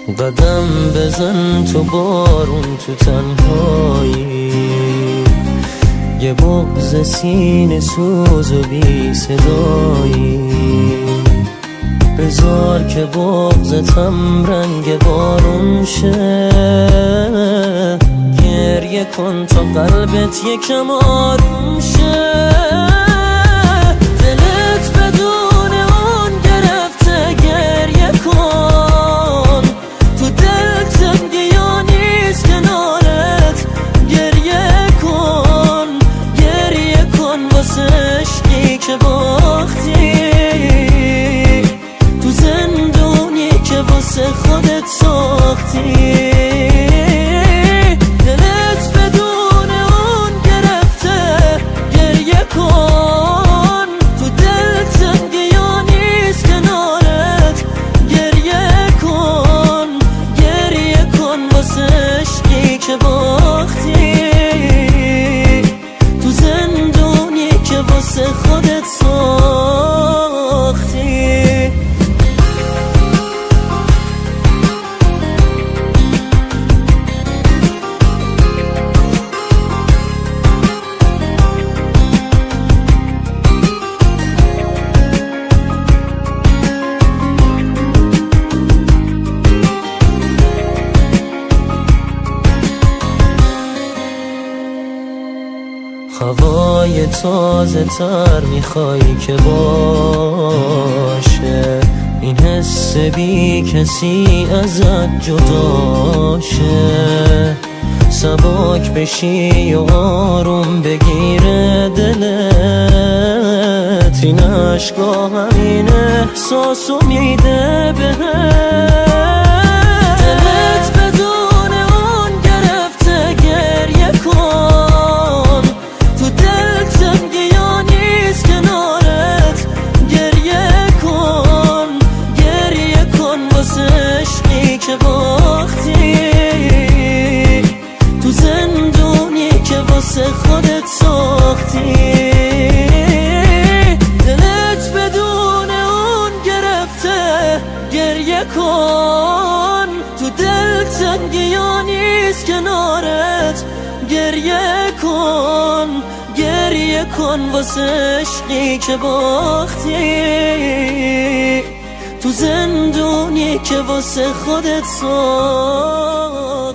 قدم بزن تو بارون تو تنهایی، یه بغض سینه سوز و بی صدایی. بذار که بغضتم رنگ بارون شه، گریه کن تا قلبت یکم آروم شه. دلت بدون اون گرفته گریه کن، تو دل تنگی یا نیست کنارت گریه کن. گریه کن واسه عشقی که باختی، تو زندونی که واسه خودت ساختی. که باختی تو زندونی که واسه خودت ساختی. هوای تازه تر میخوای که باشه، این حس بی کسی ازت جداشه. سبک بشی و آروم بگیره دلت، این عشقا همین احساسو میده بهت. دلت بدون اون گرفته گریه کن، تو دل تنگی یا نیست کنارت گریه کن. گریه کن واسه عشقی که باختی، تو زندونی که واسه خودت ساختی. دلت بدون اون گرفته گریه کن، تو دل تنگی یا نیست کنارت گریه کن. گریه کن واسه عشقی که باختی، تو زندونی که واسه خودت ساختی.